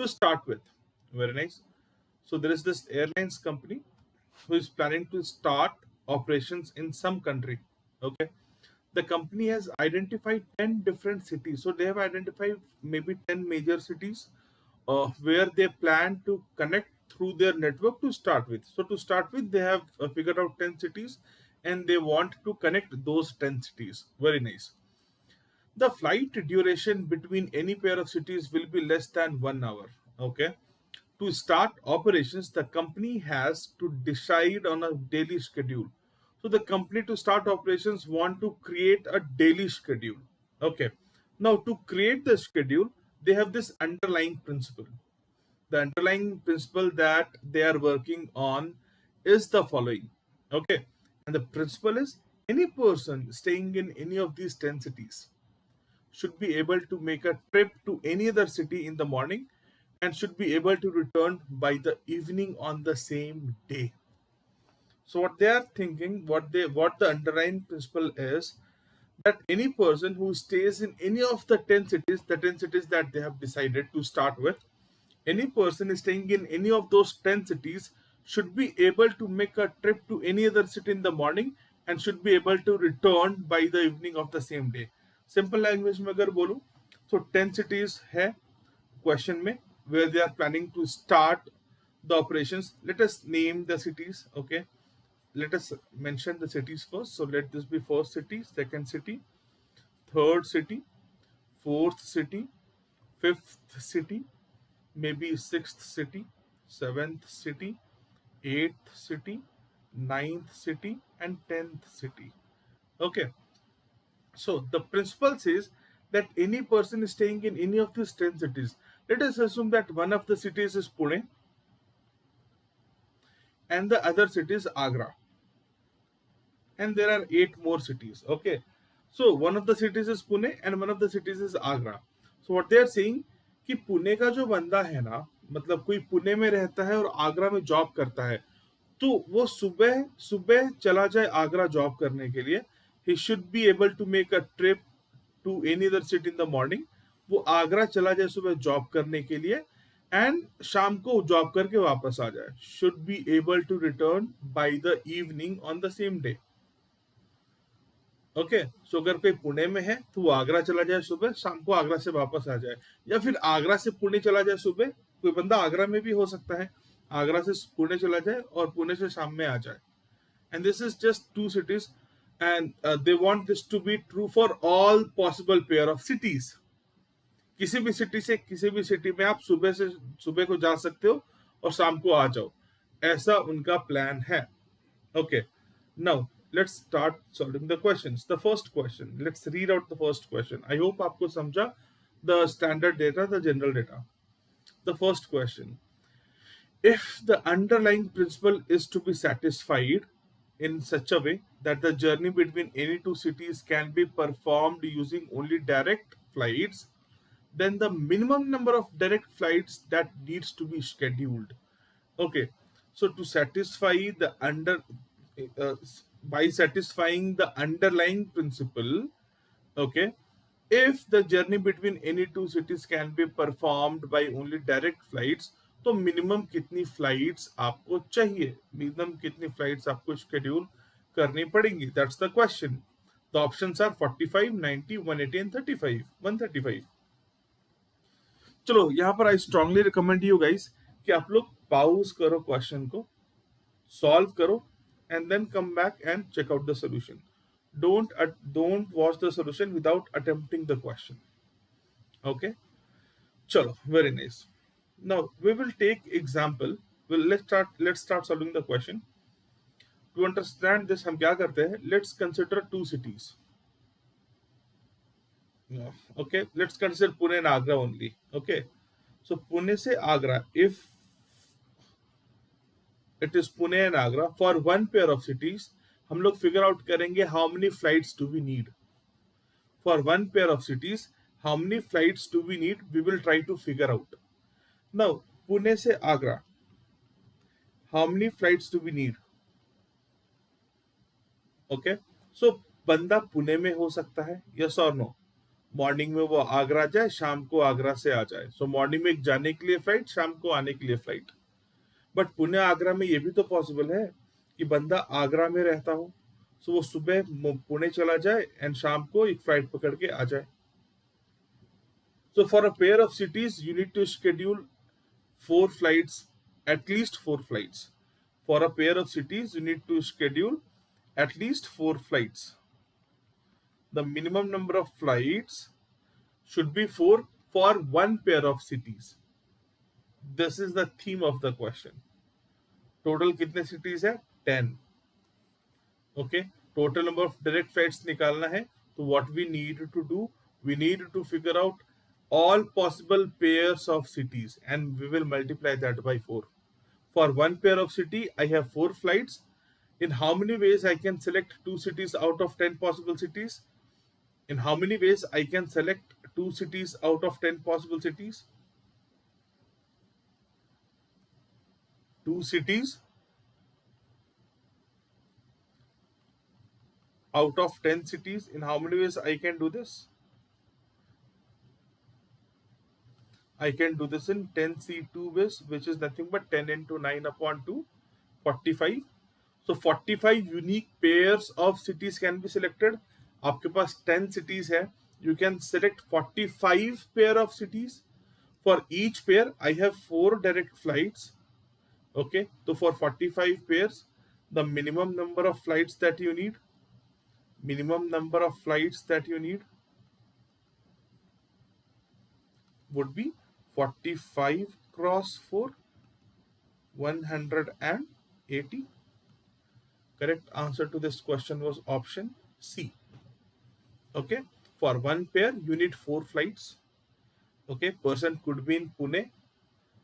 To start with, very nice. So there is this airlines company who is planning to start operations in some country. Okay, the company has identified 10 different cities. So they have identified maybe 10 major cities where they plan to connect through their network to start with. So to start with, they have figured out 10 cities and they want to connect those 10 cities. Very nice. The flight duration between any pair of cities will be less than 1 hour. Okay. To start operations, the company has to decide on a daily schedule. So the company to start operations want to create a daily schedule. Okay. Now to create the schedule, they have this underlying principle. The underlying principle that they are working on is the following. Okay. And the principle is any person staying in any of these 10 cities should be able to make a trip to any other city in the morning and should be able to return by the evening on the same day. So what they are thinking, what the underlying principle is, that any person who stays in any of the 10 cities, the 10 cities that they have decided to start with, any person is staying in any of those 10 cities should be able to make a trip to any other city in the morning and should be able to return by the evening of the same day. Simple language में अगर बोलूं, so 10 cities है question में where they are planning to start the operations. Let us name the cities. Okay, let us mention the cities first. So let this be first city, second city, third city, fourth city, fifth city, maybe sixth city, seventh city, eighth city, ninth city, and 10th city. Okay, so the principle says that any person is staying in any of these 10 cities. Let us assume that one of the cities is Pune and the other city is Agra, and there are 8 more cities. Okay, so one of the cities is Pune and one of the cities is Agra. So what they are saying कि पुणे का जो बंदा है ना, मतलब कोई पुणे में रहता है और आगरा में जॉब करता है, तो वो सुबह सुबह चला जाए आगरा जॉब करने के लिए. He should be able to make a trip to any other city in the morning. वो आगरा चला जाए सुबह जॉब करने के लिए एंड शाम को जॉब करके वापस आ जाए. Should be able to return by the evening on the same day. Okay, so अगर कोई पुणे में है तो वो आगरा चला जाए सुबह, शाम को आगरा से वापस आ जाए, या फिर आगरा से पुणे चला जाए सुबह. कोई बंदा आगरा में भी हो सकता है, आगरा से पुणे चला जाए और पुणे से शाम में आ जाए. And this is just 2 cities and they want this to be true for all possible pair of cities. किसी भी सिटी से किसी भी सिटी में आप सुबह को जा सकते हो और शाम को आ जाओ, ऐसा उनका प्लान है. Okay, now let's start solving the questions. The first question, let's read out the first question. I hope आपको समझा the standard data, the general data. The first question, if the underlying principle is to be satisfied in such a way that the journey between any 2 cities can be performed using only direct flights, then the minimum number of direct flights that needs to be scheduled. Okay, so to satisfy the by satisfying the underlying principle, okay, if the journey between any 2 cities can be performed by only direct flights, तो minimum कितनी flights आपको चाहिए, minimum कितनी flights आपको schedule करनी पड़ेंगी. That's the question. The options are 45, 90, 180 and 35, 135. चलो यहाँ पर I strongly recommend you guys कि आप लोग पाउज करो, क्वेश्चन को सॉल्व करो and then come back and check out the solution. Don't watch the solution without attempting the question. Okay, chalo, very nice. Now we will take example. Let's start solving the question. To understand this हम क्या करते हैं, let's consider 2 cities. Okay, let's consider Pune and Agra only. Okay, so Pune से Agra, if it is Pune and Agra, for one pair of cities, हम लोग figure out करेंगे how many flights do we need. For one pair of cities, how many flights do we need? We will try to figure out. Now, Pune से Agra, how many flights do we need? Okay, so बंदा पुणे में हो सकता है, yes or no? Morning में वो आगरा जाए, शाम को आगरा से आ जाए। सो मॉर्निंग में जाने के लिए फ्लाइट, शाम को आने के लिए फ्लाइट। बट पुणे आगरा में ये भी तो पॉसिबल है कि बंदा आगरा में रहता हो, सो वो सुबह पुणे चला जाए एंड शाम को एक फ्लाइट पकड़ के आ जाए। So for a pair of cities, you need to schedule 4 flights, at least 4 flights. For a pair of cities, you need to schedule at least 4 flights. The minimum number of flights should be 4 for one pair of cities. This is the theme of the question. Total कितने cities है? 10. Okay. Total number of direct flights निकालना है. So what we need to do, we need to figure out all possible pairs of cities and we will multiply that by 4. For one pair of city, I have 4 flights. In how many ways I can select 2 cities out of 10 possible cities? In how many ways I can select 2 cities out of 10 possible cities? 2 cities out of 10 cities. In how many ways I can do this? I can do this in 10C2 ways, which is nothing but 10 into 9 upon 2, 45. So 45 unique pairs of cities can be selected. आपके पास 10 cities है. You can select 45 pair of cities. For each pair, I have 4 direct flights. Okay, so for 45 pairs, the minimum number of flights that you need, would be 45 cross 4, 180. Correct answer to this question was option C. Okay, for one pair you need 4 flights. Okay, person could be in Pune.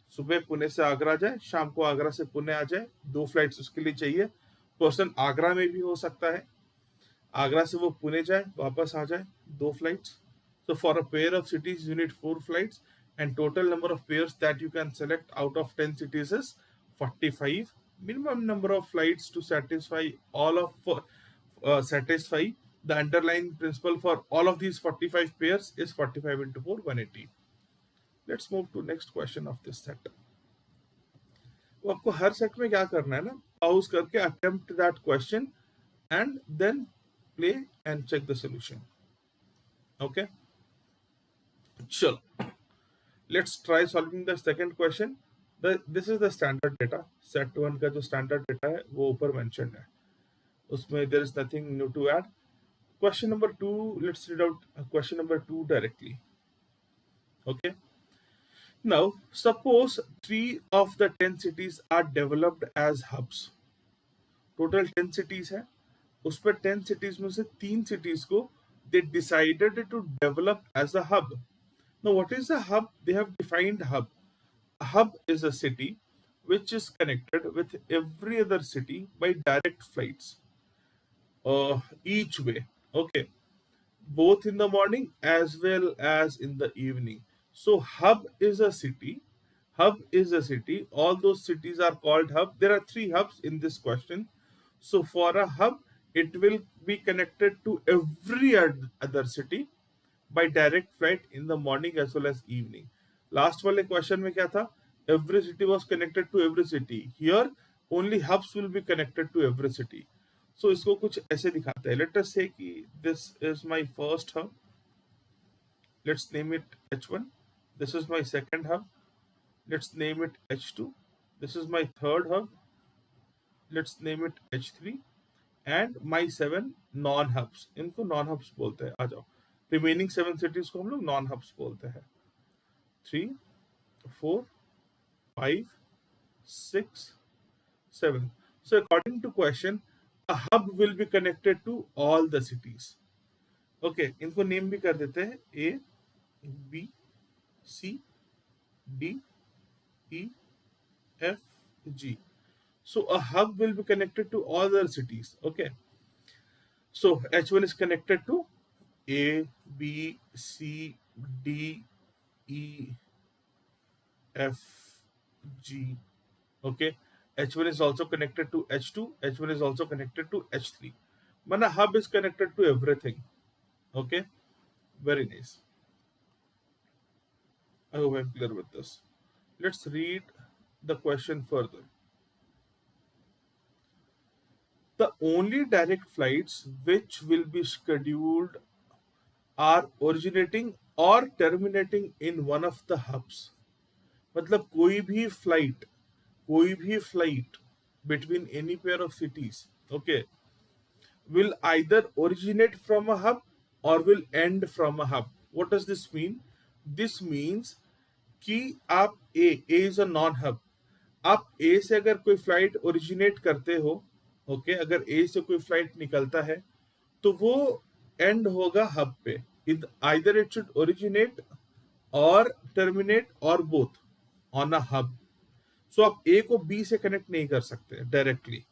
सुबह पुणे से आगरा जाए, शाम को आगरा से पुणे आ जाए, 2 flights उसके लिए चाहिए। पर्सन आगरा में भी हो सकता है, आगरा से वो पुणे जाए वापस आ जाए, 2 flights. So for a pair of cities you need 4 flights and total number of pairs that you can select out of 10 cities is 45. Minimum number of flights to satisfy satisfy the underlying principle for all of these 45 pairs is 45 into 4, 180. Let's move to next question of this set. वो आपको हर set में क्या करना है ना, pause करके attempt that question and then play and check the solution. Okay, चलो, let's try solving the second question. This is the standard data. Set 1 का जो standard data है वो ऊपर mentioned है, उसमें there is nothing new to add. Question number 2, let's read out question number 2 directly. Okay, now suppose 3 of the 10 cities are developed as hubs. Total 10 cities है, उसमें 10 cities में से 3 cities को they decided to develop as a hub. Now what is a hub? They have defined hub. A hub is a city which is connected with every other city by direct flights each way. Okay, both in the morning as well as in the evening. So hub is a city. All those cities are called hub. There are 3 hubs in this question. So for a hub, it will be connected to every other city by direct flight in the morning as well as evening. Last वाले question में क्या था? Every city was connected to every city. Here only hubs will be connected to every city. So इसको कुछ ऐसे दिखाते हैं. Let us say कि this is my first hub. Let's name it H1. This is my second hub. Let's name it H2. This is my third hub. Let's name it H3. And my 7 non-hubs. इनको non-hubs बोलते हैं. आ जाओ. Remaining 7 cities को हम लोग non-hubs बोलते हैं. 3, 4, 5, 6, 7. So according to question, a hub will be connected to all the cities. Okay, इनको नेम भी कर देते हैं A, B, C, D, E, F, G. So a hub will be connected to all the cities. Okay, so H1 is connected to A, B, C, D, E, F, G. Okay, H1 is also connected to H2. H1 is also connected to H3. Mana hub is connected to everything. Okay, very nice. I hope I'm clear with this. Let's read the question further. The only direct flights which will be scheduled are originating or terminating in one of the hubs. मतलब कोई भी flight between any pair of cities, okay, will either originate from a hub or will end from a hub. What does this mean? This means कि आप A is a non hub, आप A से अगर कोई flight originate करते हो, okay, अगर A से कोई फ्लाइट निकलता है तो वो एंड होगा हब पे. आइदर इट शुड ओरिजिनेट और टर्मिनेट और बोथ ऑन अ हब. सो आप ए को बी से कनेक्ट नहीं कर सकते directly.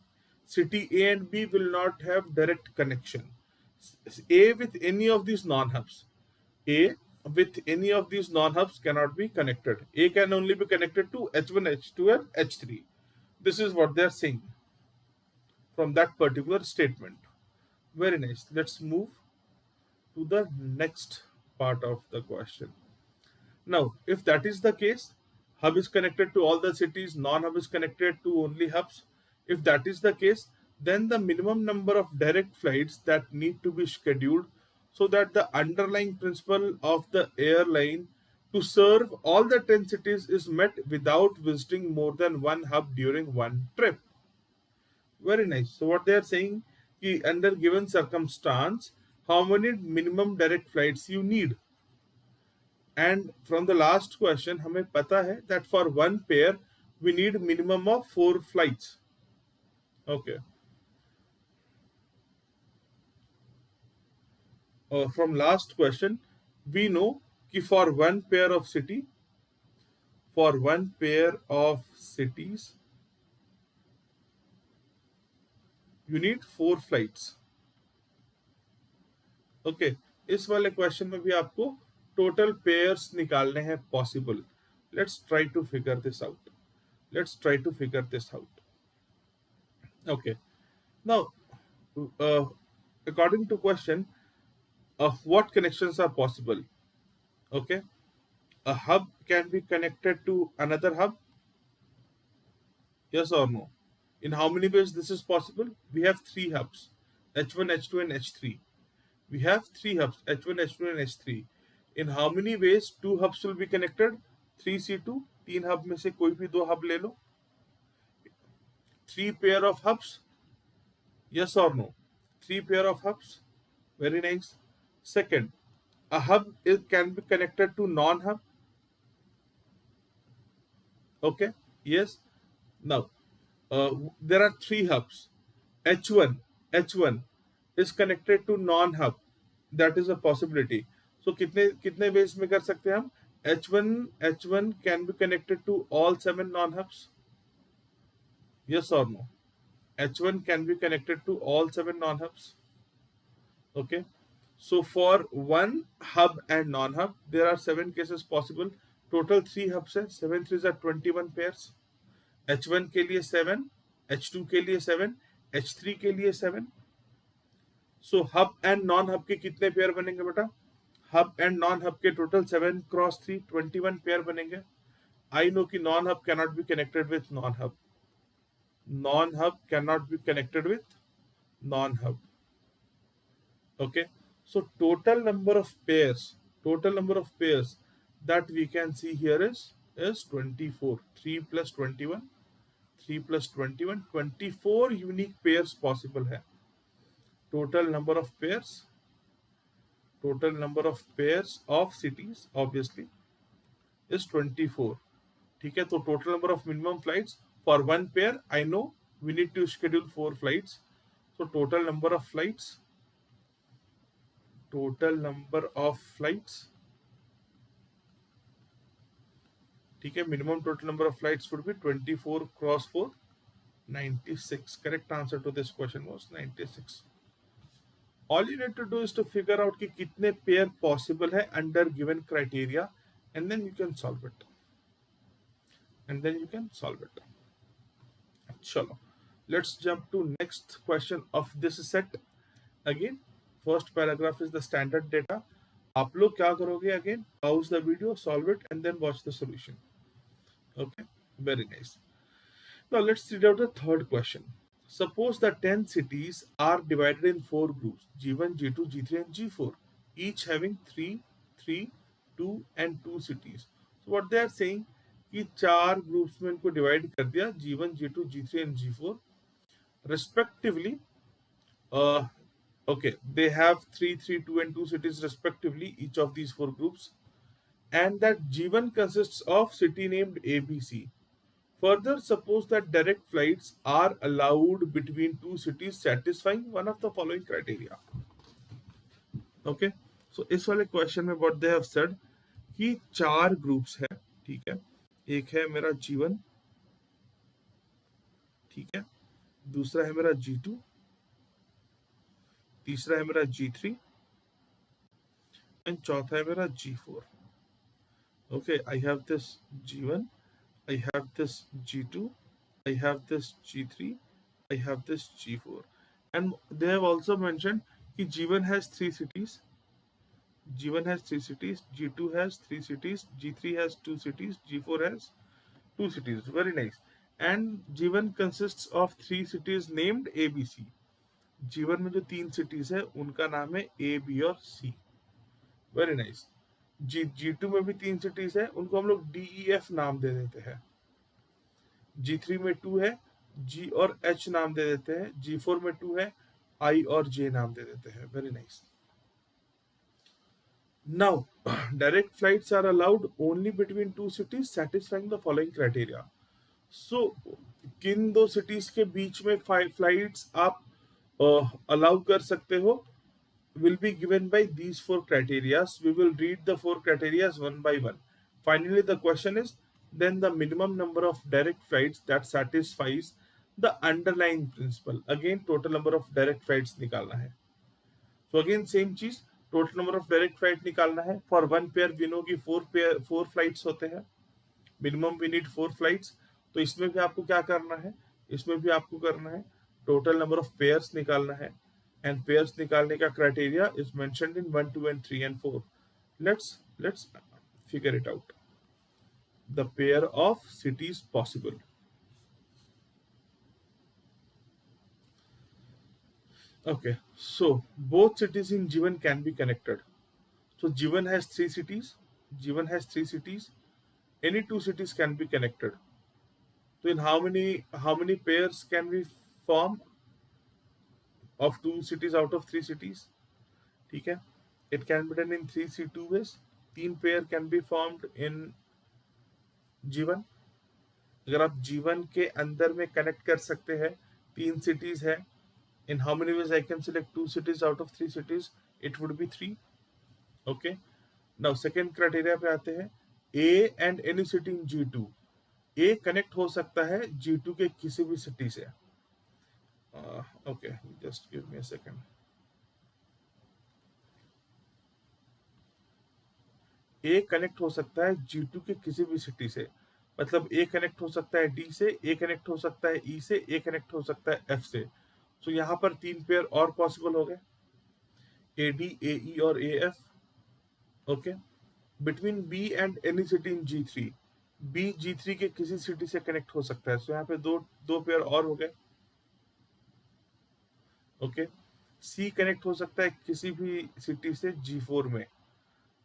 City A and B will not have direct connection. A with any of these non-hubs. A with any of these non-hubs cannot be connected. A can only be connected to H1, H2 and H3. This is what they are saying from that particular statement. Very nice. Let's move to the next part of the question. Now, if that is the case, hub is connected to all the cities, non-hub is connected to only hubs. If that is the case, then the minimum number of direct flights that need to be scheduled so that the underlying principle of the airline to serve all the 10 cities is met without visiting more than one hub during one trip. Very nice. So what they are saying, कि under given circumstance, how many minimum direct flights you need. And from the last question, हमें पता है that for one pair we need minimum of 4 flights. Okay. From last question, we know कि for one pair of cities, you need 4 flights. Okay इस वाले question में भी आपको total pairs निकालने हैं possible. Let's try to figure this out. Okay now according to question, what connections are possible? Okay, a hub can be connected to another hub, yes or no? In how many ways this is possible? We have 3 hubs, H1, H2 and H3. We have 3 hubs, H1, H2 and H3. In how many ways 2 hubs will be connected? 3C2, 3 hub में से कोई भी 2 hub ले लो. 3 pair of hubs, yes or no? 3 pair of hubs, very nice. Second, a hub can be connected to non-hub. Okay, yes. Now, there are 3 hubs. H1 is connected to non-hub. That is a possibility. So कितने ways में कर सकते हैं हम? H1 can be connected to all 7 non-hubs. Yes or no? H1 can be connected to all 7 non-hubs. Okay. So for one hub and non-hub, there are 7 cases possible. Total 3 hubs है. 7 3s are 21 pairs. H1 के लिए 7, H2 के लिए 7, H3 के लिए 7. सो hub and non hub के कितने pair बनेंगे बेटा? हब एंड नॉन हब के टोटल 7 क्रॉस 3 21 पेयर बनेंगे. आई नो कि non hub cannot be connected with non hub. Okay, so total number of pairs that we can see here is 24. 3 plus 21, 24 unique pairs possible है. Total number of pairs of cities obviously is 24. ठीक है, तो total number of minimum flights for one pair, I know we need to schedule 4 flights. So total number of flights, ठीक है, minimum total number of flights would be 24 cross 4, 96. Correct answer to this question was 96. All you need to do is to figure out कि कितने pair possible है under given criteria, and then you can solve it. Chalo, let's jump to next question of this set. Again, first paragraph is the standard data. आप लोग क्या करोगे, again pause the video, solve it and then watch the solution. Okay, very nice. Now let's read out the third question. Suppose that 10 cities are divided in 4 groups, G1, G2, G3 and G4, each having 3, 3, 2 and 2 cities. So what they are saying कि 4 groups में इनको divide कर दिया, G1, G2, G3 and G4 respectively. Okay, they have 3, 3, 2 and 2 cities respectively, each of these 4 groups, and that G1 consists of city named ABC. Further, suppose that direct flights are allowed between 2 cities satisfying one of the following criteria. Okay, so इस वाले question में what they have said कि 4 groups है, ठीक है, एक है मेरा G1, ठीक है, दूसरा है मेरा G2, तीसरा है मेरा G3 एंड चौथा है मेरा G4. Okay, I have this G1, I have this G2, I have this G3, I have this G4, and they have also mentioned कि G1 has 3 cities, G1 has 3 cities, G2 has 3 cities, G3 has 2 cities, G4 has 2 cities. Very nice. And G1 consists of 3 cities named ABC. G1 में जो 3 cities है उनका नाम है A, B और C. Very nice. G2 में भी 3 cities है, उनको हम लोग D, E, F नाम दे देते हैं. G3 में 2 है, G और H नाम दे देते हैं. G4 में 2 है, I और J नाम दे देते हैं. Very nice. Now, direct flights are allowed only between 2 cities satisfying the following criteria. So, किन 2 cities के बीच में flights आप allow कर सकते हो will be given by these 4 criteria. We will read the 4 criteria one by one. Finally, the question is then the minimum number of direct flights that satisfies the underlying principle. Again, total number of direct flights निकालना है. So again, same चीज, total number of direct flight निकालना है. For one pair we know कि 4 flights होते हैं. Minimum we need 4 flights. तो इसमें भी आपको क्या करना है, इसमें भी आपको करना है total number of pairs निकालना है. And pairs निकालने का criteria is mentioned in 1, 2 and 3 and 4. Let's figure it out. The pair of cities possible. Okay, so both cities in G1 can be connected. So G1 has 3 cities. G1 has 3 cities. Any 2 cities can be connected. So in how many pairs can we form of 2 cities out of 3 cities? ठीक है? It can be done in 3C2 ways. 3 pair can be formed in G1. अगर आप G1 के अंदर में connect कर सकते हैं, 3 cities है. In how many ways I can select 2 cities out of 3 cities? It would be 3. Okay. Now second criteria पे आते हैं. A and any city in G2. A connect हो सकता है G2 के किसी भी city से. Okay, just give me a second. A connect हो सकता है G2 के किसी भी city से. मतलब A connect हो सकता है D से, A connect हो सकता है E से, A connect हो सकता है F से. तो यहाँ पर 3 पेयर और पॉसिबल हो गए, AD, AE और AF. Okay, between B and any city in G3, B G3 के किसी सिटी से कनेक्ट हो सकता है. सो यहाँ पे दो पेयर और हो गए. ओके, C कनेक्ट हो सकता है किसी भी सिटी से G4 में,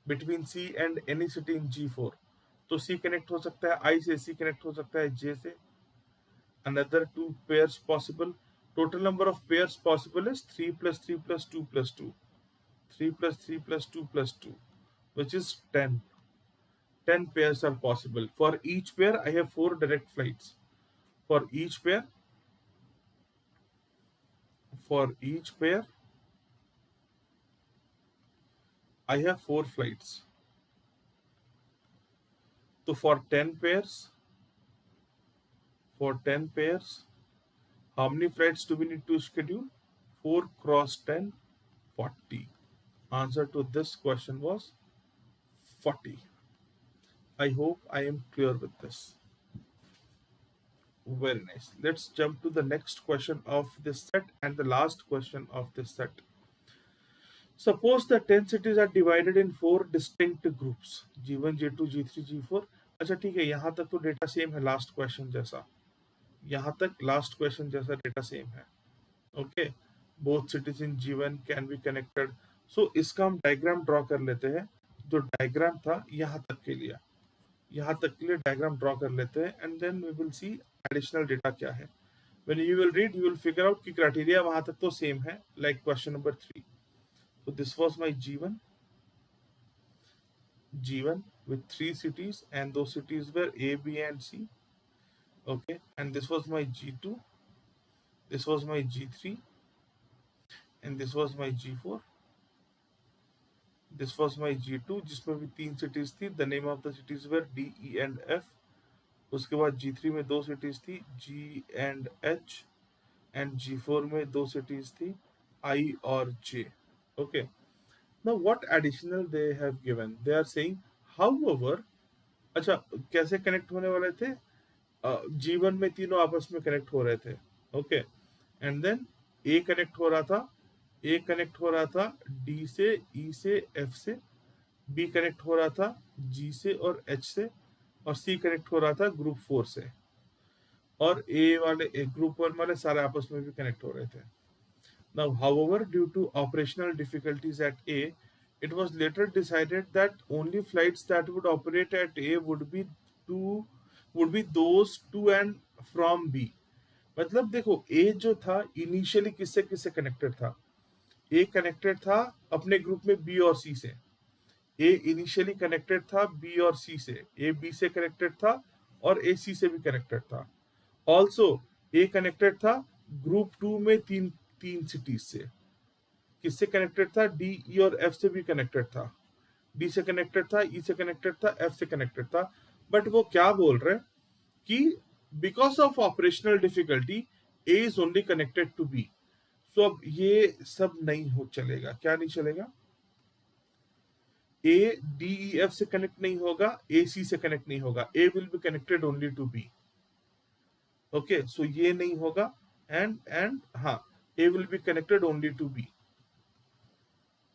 between C and any city in G4. तो C कनेक्ट हो सकता है I से, C कनेक्ट हो सकता है J से. Another 2 pairs possible. Total number of pairs possible is 3 plus 3 plus 2 plus 2. 3 plus 3 plus 2 plus 2, which is 10. 10 pairs are possible. For each pair, I have 4 direct flights. For each pair, I have 4 flights. So for 10 pairs, how many flights do we need to schedule? 4 cross 10, 40. Answer to this question was 40. I hope I am clear with this. Very nice. Let's jump to the next question of this set and the last question of this set. Suppose the 10 cities are divided in 4 distinct groups, G1, G2, G3, G4. अच्छा ठीक है, यहाँ तक तो data same है last question जैसा, यहाँ तक लास्ट क्वेश्चन जैसा डेटा सेम है. Okay, both cities in G1 can be connected. So इसका हम डायग्राम ड्रॉ कर लेते हैं. जो डायग्राम था यहाँ तक के लिए, यहाँ तक के लिए डायग्राम ड्रॉ कर लेते हैं, and then we will see additional data क्या है. When you will read, you will figure out कि क्राइटेरिया वहां तक तो सेम है, like question number 3. So this was my G1 with 3 cities, and those cities were A, B, and C. Okay, and this was my G2, this was my G3, and this was my G4. This was my G2 जिसमें भी 3 cities थी. The name of the cities were D, E, and F. उसके बाद G3 में 2 cities थी, G and H, and G4 में 2 cities थी, I और J. Okay. Now what additional they have given? They are saying, however, अच्छा कैसे connect होने वाले थे? G1 में तीनों आपस में कनेक्ट हो रहे थे. Okay, and then A connect हो रहा था, A कनेक्ट हो रहा था D से, E से, F से. B कनेक्ट हो रहा था G से और H से, और C कनेक्ट हो रहा था ग्रुप 4 से, और A वाले ग्रुप 1 वाले सारे आपस में भी कनेक्ट हो रहे थे. Now, however, due to operational difficulties at A, it was later decided that only flights that would operate at A would be those to and from B. मतलब देखो, A जो था इनिशियली किससे किससे कनेक्टेड था? A कनेक्टेड था अपने group में B और C से. A इनिशियली कनेक्टेड था B और C से. A B से कनेक्टेड था और A C से भी कनेक्टेड था. ऑल्सो A कनेक्टेड था ग्रुप 2 में तीन सिटीज से. किससे कनेक्टेड था? D, E और F से भी कनेक्टेड था. D से कनेक्टेड था, E से कनेक्टेड था, F से कनेक्टेड था. बट वो क्या बोल रहे हैं कि because of operational difficulty A is only connected to B. So अब ये सब नहीं हो चलेगा. क्या नहीं चलेगा? A D E F से कनेक्ट नहीं होगा, A C से कनेक्ट नहीं होगा. A will be connected only to B. Okay, so ये नहीं होगा. एंड हाँ, A will be connected only to B.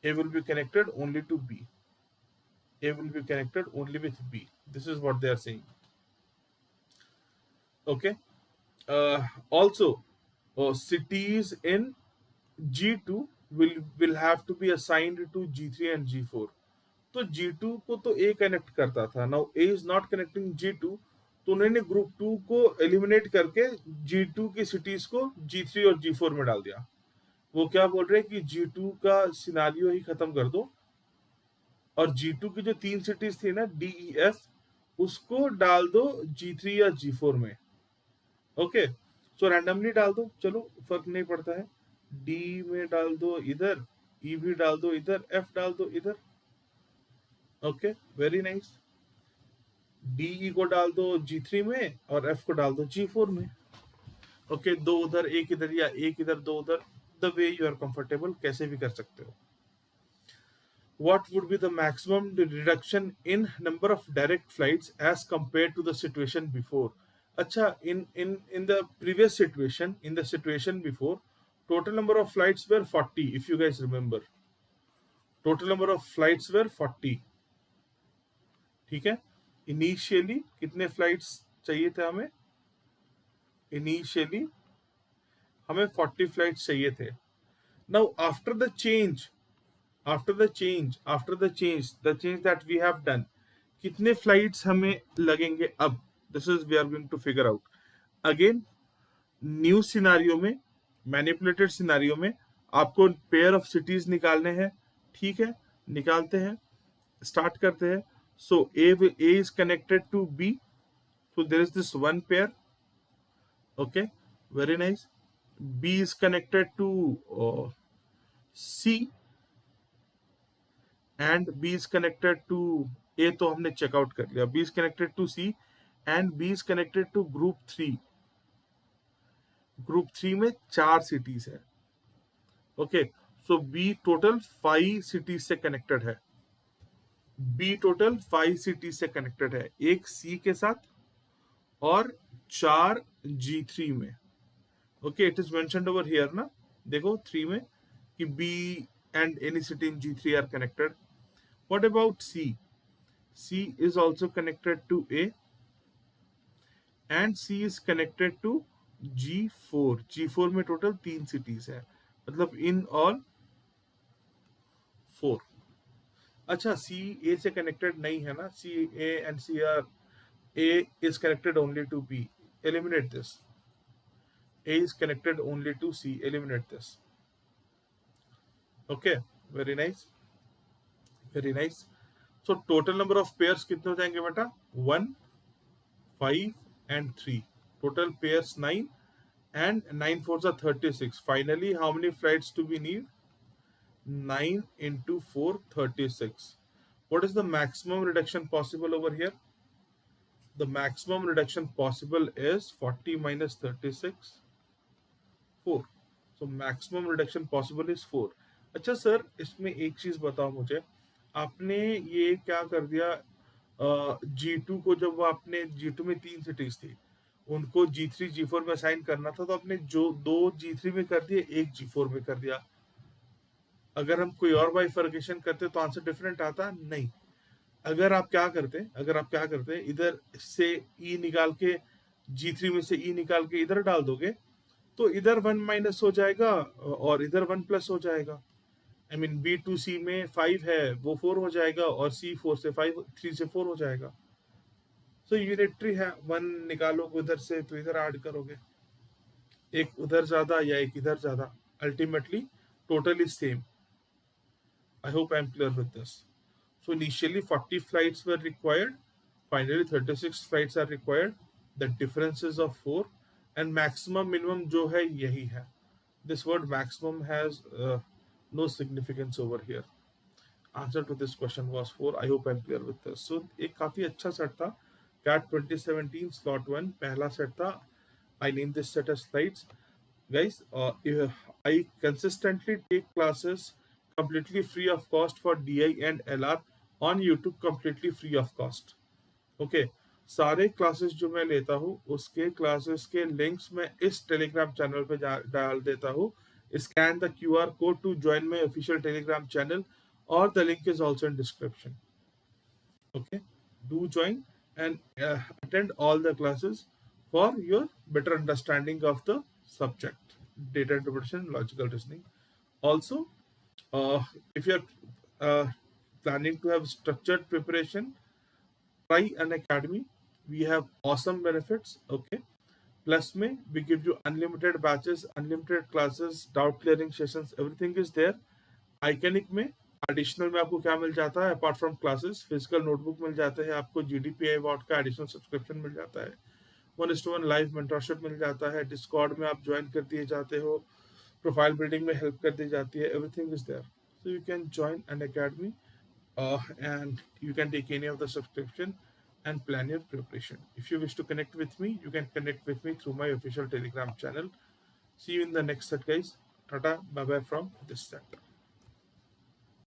A will be connected only to B. A will be connected only with B. This is what they are saying. Okay. Also, cities in G2 will have to be assigned to G3 and G4. तो G2 को तो A connect करता था. Now A is not connecting G2, तो उन्होंने group 2 को eliminate करके G2 की सिटीज को G3 और G4 में डाल दिया. वो क्या बोल रहे हैं कि G2 का सिनारियो ही खत्म कर दो, और G2 की जो 3 सिटीज थी ना D, E, F, उसको डाल दो G3 या G4 में. ओके, सो रैंडमली डाल दो, चलो फर्क नहीं पड़ता है. D में डाल दो इधर, E भी डाल दो इधर, F डाल दो इधर. Okay, very nice. DE को डाल दो G3 में और F को डाल दो G4 में. ओके, दो उधर एक इधर, या एक इधर दो उधर, the way you are comfortable, कैसे भी कर सकते हो. What would be the maximum reduction in number of direct flights as compared to the situation before? अच्छा, in the previous situation, in the situation before, total number of flights were 40, if you guys remember. Total number of flights were 40. ठीक है. Initially कितने flights चाहिए थे हमें? Initially हमें 40 flights चाहिए थे. Now after the change that we have done, कितने फ्लाइट्स हमें लगेंगे अब? This is we are going to figure out. Again, new scenario में, मैनिपुलेटेड सिनारियो में आपको पेयर ऑफ सिटीज निकालने हैं. ठीक है, निकालते हैं, स्टार्ट करते हैं. So A is connected to B. So there is this one pair. Okay, very nice. B is connected to C, and B is connected to A. तो हमने चेकआउट कर लिया. B is connected to C and B is connected to group 3. Group 3 में 4 cities है. Okay, so B total 5 cities से connected है. B total 5 cities से connected है, एक C के साथ और 4 G3 में. Okay, it is mentioned over here ना, देखो 3 में कि B and any city in G3 are connected. What about C? C is also connected to A and C is connected to G4. G4 में total 3 cities है, मतलब in all 4. अच्छा, C A से connected नहीं है ना, C A and C are A is connected only to B. Eliminate this. A is connected only to C. Eliminate this. Okay, very nice, very nice. So total number of pairs कितने हो जाएंगे बेटा? 1, 5 and 3. Total pairs 9 and 9 fours are 36. Finally, how many flights do we need? 9 into 4, 36. What is the maximum reduction possible over here? The maximum reduction possible is 40 minus 36, 4. So maximum reduction possible is 4. अच्छा sir, इसमें एक चीज बताओ मुझे, आपने ये क्या कर दिया, G2 को जब आपने G2 में 3 सिटीज थी, उनको G3 G4 में असाइन करना था, तो आपने जो 2 G3 में कर दिए, 1 G4 में कर दिया. अगर हम कोई और बाइफर्केशन करते तो आंसर डिफरेंट आता नहीं. अगर आप क्या करते इधर से E निकाल के G3 में से E निकाल के इधर डाल दोगे, तो इधर 1 माइनस हो जाएगा और इधर 1 प्लस हो जाएगा. I mean B2C में 5 है, वो 4 हो जाएगा, और C4 से 5, 3 से 4 हो जाएगा. So यूनिटरी है, 1 निकालो उधर से तो इधर ऐड करोगे, एक उधर ज्यादा या एक इधर ज्यादा, ultimately total is same. I hope I am clear with this. So initially 40 flights were required, finally 36 flights are required. The difference is of 4, and maximum minimum जो है यही है. This word maximum has no significance over here. Answer to this question was 4. I hope I am clear with this. So एक काफी अच्छा set था. CAT 2017 slot 1 पहला set था. I named this set as slides. Guys, I consistently take classes completely free of cost for DI and LR on YouTube, completely free of cost. Okay, सारे classes जो मैं लेता हूँ उसके classes के links मैं इस टेलीग्राम चैनल पे डाल देता हूँ. Scan the QR code to join my official Telegram channel, or the link is also in description. Okay, do join and attend all the classes for your better understanding of the subject, data interpretation, logical reasoning. Also, if you are planning to have structured preparation, try Unacademy. We have awesome benefits. Okay, plus में we give you unlimited batches, unlimited classes, doubt clearing sessions, everything is there. Iconic में additional में आपको क्या मिल जाता है, apart from classes, physical notebook मिल जाते हैं आपको, GDPI वॉट का एडिशनल सब्सक्रिप्शन मिल जाता है, 1:1 लाइव मेंटरशिप मिल जाता है, डिस्कॉर्ड में आप ज्वाइन कर दिए जाते हो, प्रोफाइल बिल्डिंग में हेल्प कर दी जाती है, everything is there. So you can join Unacademy and you can take any of the subscription and plan your preparation. If you wish to connect with me, you can connect with me through my official Telegram channel. See you in the next set, guys. Tata, bye bye from this set.